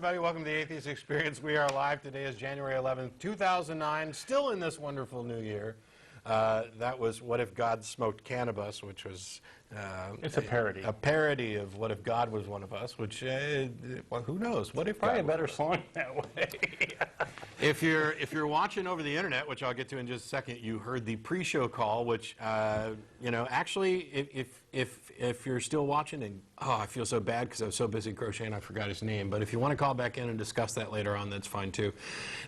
everybody. Welcome to the Atheist Experience. We are live. Today is January 11th, 2009. Still in this wonderful new year. That was What If God Smoked Cannabis, which was... it's a parody. A parody of What If God Was One of Us, which, well, who knows? What if Probably God a better song that way. If you're watching over the internet, which I'll get to in just a second, you heard the pre-show call, which you know, actually, if you're still watching, and I feel so bad because I was so busy crocheting I forgot his name. But if you want to call back in and discuss that later on, that's fine too.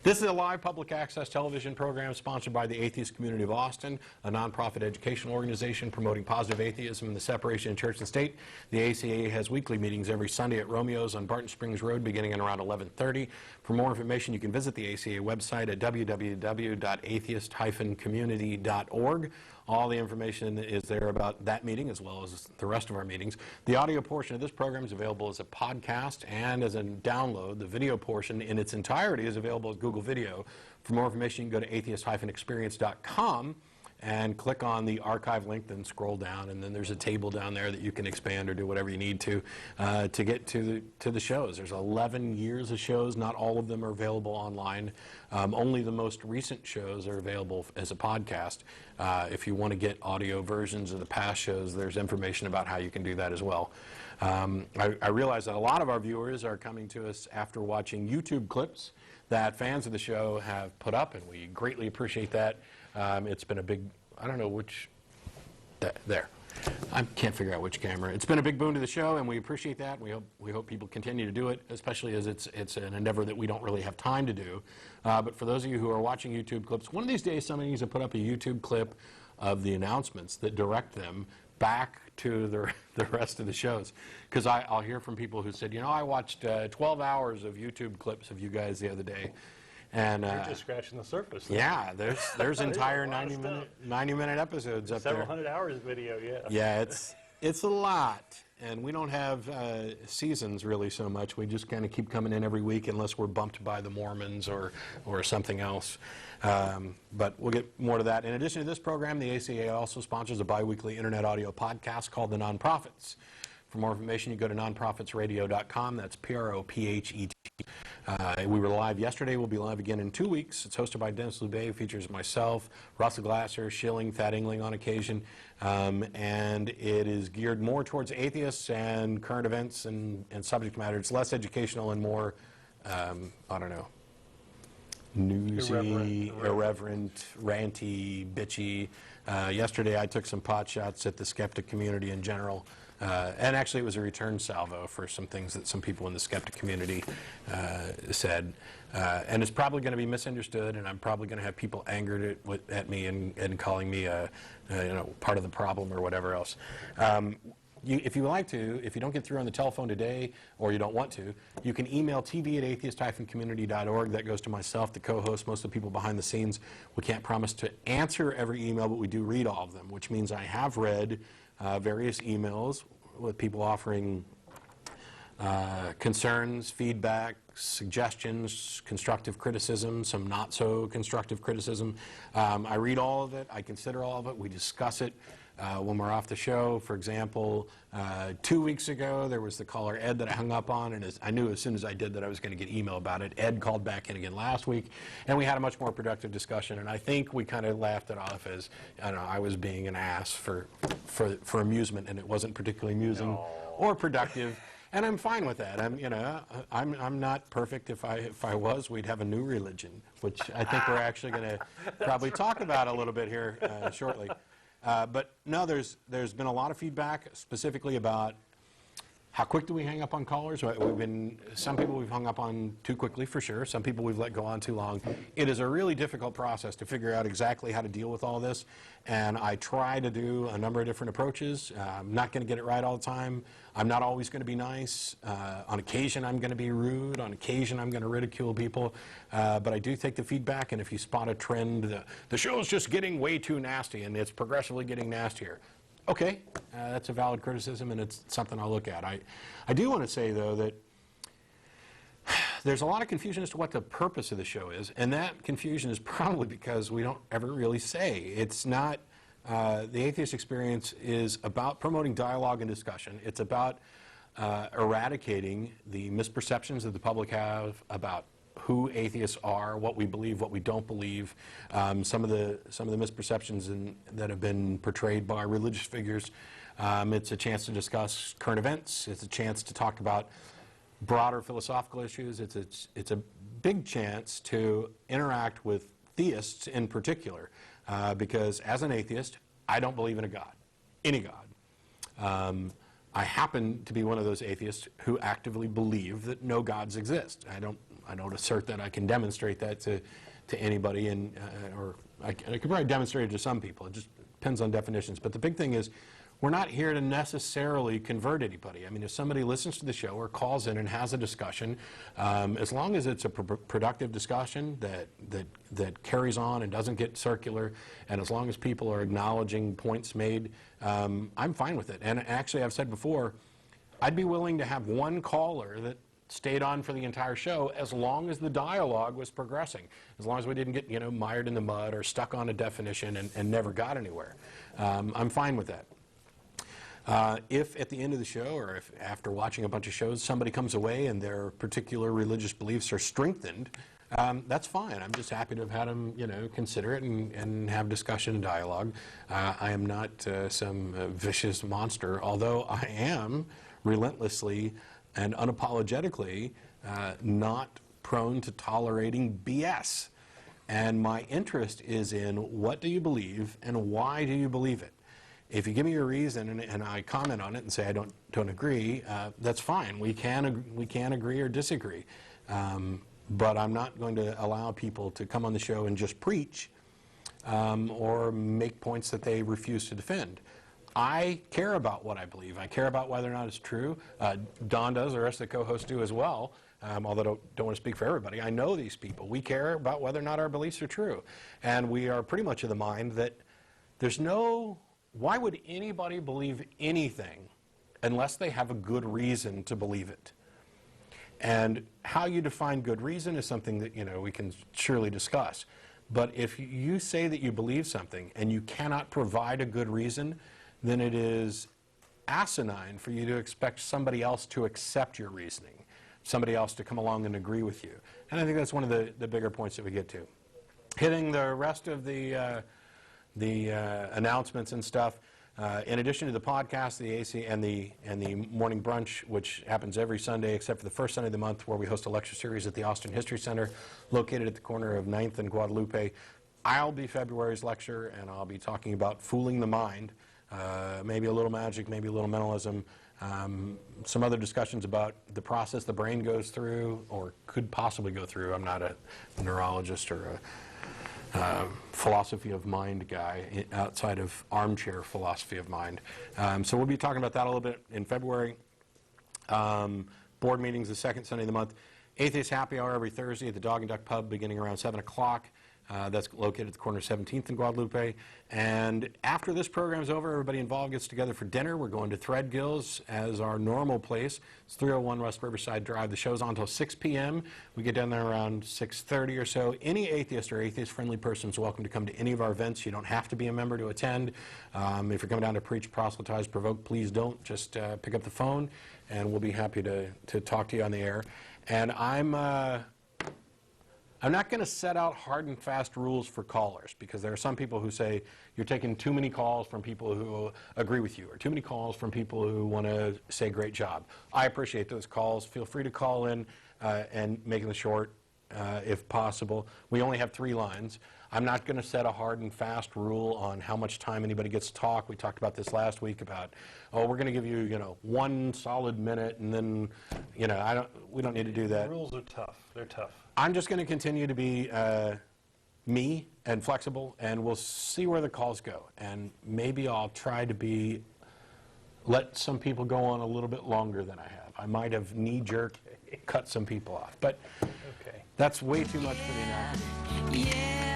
This is a live public access television program sponsored by the Atheist Community of Austin, a nonprofit educational organization promoting positive atheism and the separation of church and state. The ACA has weekly meetings every Sunday at Romeo's on Barton Springs Road, beginning at around 11:30. For more information, you can visit the ACA website at www.atheist-community.org. All the information is there about that meeting as well as the rest of our meetings. The audio portion of this program is available as a podcast and as a download. The video portion in its entirety is available as Google Video. For more information, you can go to atheist-experience.com and click on the archive link, then scroll down, and then there's a table down there that you can expand or do whatever you need to get to the shows. There's 11 years of shows. Not all of them are available online. Only the most recent shows are available as a podcast. If you want to get audio versions of the past shows, there's information about how you can do that as well. I realize that a lot of our viewers are coming to us after watching YouTube clips that fans of the show have put up, and we greatly appreciate that. It's been a big, I don't know which, there. I can't figure out which camera. It's been a big boon to the show, and we appreciate that. We hope people continue to do it, especially as it's an endeavor that we don't really have time to do. But for those of you who are watching YouTube clips, one of these days somebody needs to put up a YouTube clip of the announcements that direct them back to the rest of the shows. Because I'll hear from people who said, you know, I watched 12 hours of YouTube clips of you guys the other day. And, you're just scratching the surface. Yeah, there's entire 90-minute episodes up there. Several hundred hours video, yeah. Yeah, it's a lot, and we don't have seasons really so much. We just kind of keep coming in every week unless we're bumped by the Mormons or something else. But we'll get more to that. In addition to this program, the ACA also sponsors a bi-weekly internet audio podcast called The Nonprofits. For more information, you go to nonprofitsradio.com. That's Prophet. We were live yesterday. We'll be live again in 2 weeks. It's hosted by Dennis Lubay, features myself, Russell Glasser, Schilling, Thad Engling on occasion. And it is geared more towards atheists and current events and subject matter. It's less educational and more, I don't know, newsy, irreverent, ranty, bitchy. Yesterday I took some pot shots at the skeptic community in general. And actually it was a return salvo for some things that some people in the skeptic community said. And it's probably going to be misunderstood, and I'm probably going to have people angered at me and calling me you know, part of the problem or whatever else. If you would like to, if you don't get through on the telephone today, or you don't want to, you can email tv@atheist-community.org. That goes to myself, the co-host, most of the people behind the scenes. We can't promise to answer every email, but we do read all of them, which means I have read various emails with people offering concerns, feedback, suggestions, constructive criticism, some not so constructive criticism. I read all of it, I consider all of it, we discuss it when we're off the show. For example, 2 weeks ago there was the caller Ed that I hung up on, and I knew as soon as I did that I was going to get email about it. Ed called back in again last week, and we had a much more productive discussion, and I think we kind of laughed it off as, I don't know, I was being an ass for amusement, and it wasn't particularly amusing or productive. And I'm fine with that. I'm not perfect. If I was, we'd have a new religion, which I think we're actually going to probably talk about a little bit here shortly. But no, there's been a lot of feedback specifically about how quick do we hang up on callers. Some people we've hung up on too quickly for sure. Some people we've let go on too long. It is a really difficult process to figure out exactly how to deal with all this. And I try to do a number of different approaches. I'm not going to get it right all the time. I'm not always going to be nice. On occasion I'm going to be rude. On occasion I'm going to ridicule people. But I do take the feedback, and if you spot a trend, the show's just getting way too nasty and it's progressively getting nastier. Okay, that's a valid criticism, and it's something I'll look at. I do want to say, though, that there's a lot of confusion as to what the purpose of the show is, and that confusion is probably because we don't ever really say. It's not, the Atheist Experience is about promoting dialogue and discussion. It's about eradicating the misperceptions that the public have about who atheists are, what we believe, what we don't believe, some of the misperceptions that have been portrayed by religious figures. It's a chance to discuss current events. It's a chance to talk about broader philosophical issues. It's a big chance to interact with theists in particular, because as an atheist, I don't believe in a God, any God. I happen to be one of those atheists who actively believe that no gods exist. I don't assert that I can demonstrate that to anybody, or I could probably demonstrate it to some people. It just depends on definitions. But the big thing is, we're not here to necessarily convert anybody. I mean, if somebody listens to the show or calls in and has a discussion, as long as it's a productive discussion that carries on and doesn't get circular, and as long as people are acknowledging points made, I'm fine with it. And actually, I've said before, I'd be willing to have one caller that stayed on for the entire show as long as the dialogue was progressing, as long as we didn't get mired in the mud or stuck on a definition and never got anywhere. I'm fine with that. If at the end of the show, or if after watching a bunch of shows, somebody comes away and their particular religious beliefs are strengthened, that's fine. I'm just happy to have had them, consider it and have discussion and dialogue. I am not some vicious monster, although I am relentlessly and unapologetically not prone to tolerating BS. And my interest is in what do you believe and why do you believe it. If you give me a reason and I comment on it and say I don't agree, that's fine. We can agree or disagree. But I'm not going to allow people to come on the show and just preach or make points that they refuse to defend. I care about what I believe. I care about whether or not it's true. Don does, the rest of the co-hosts do as well, although I don't want to speak for everybody. I know these people. We care about whether or not our beliefs are true. And we are pretty much of the mind that why would anybody believe anything unless they have a good reason to believe it? And how you define good reason is something that, we can surely discuss. But if you say that you believe something and you cannot provide a good reason, then it is asinine for you to expect somebody else to accept your reasoning, somebody else to come along and agree with you. And I think that's one of the bigger points that we get to. Hitting the rest of the announcements and stuff, in addition to the podcast, the AC, and the morning brunch, which happens every Sunday except for the first Sunday of the month, where we host a lecture series at the Austin History Center, located at the corner of 9th and Guadalupe. I'll be February's lecturer, and I'll be talking about fooling the mind, maybe a little magic, maybe a little mentalism, some other discussions about the process the brain goes through or could possibly go through. I'm not a neurologist or a philosophy of mind guy outside of armchair philosophy of mind. So we'll be talking about that a little bit in February. Board meetings the second Sunday of the month. Atheist Happy Hour every Thursday at the Dog and Duck Pub beginning around 7 o'clock. That's located at the corner of 17th and Guadalupe. And after this program is over, everybody involved gets together for dinner. We're going to Threadgill's as our normal place. It's 301 West Riverside Drive. The show's on until 6 p.m. We get down there around 6:30 or so. Any atheist or atheist-friendly person is welcome to come to any of our events. You don't have to be a member to attend. If you're coming down to preach, proselytize, provoke, please don't. Just pick up the phone, and we'll be happy to talk to you on the air. And I'm not going to set out hard and fast rules for callers, because there are some people who say you're taking too many calls from people who agree with you, or too many calls from people who want to say great job. I appreciate those calls. Feel free to call in and make them short if possible. We only have 3 lines. I'm not going to set a hard and fast rule on how much time anybody gets to talk. We talked about this last week about, we're going to give you, 1 solid minute, and then, we don't need to do that. The rules are tough. They're tough. I'm just going to continue to be me and flexible, and we'll see where the calls go. And maybe I'll try to let some people go on a little bit longer than I have. I might have knee-jerk cut some people off, but that's way too much for the announcement. Yeah.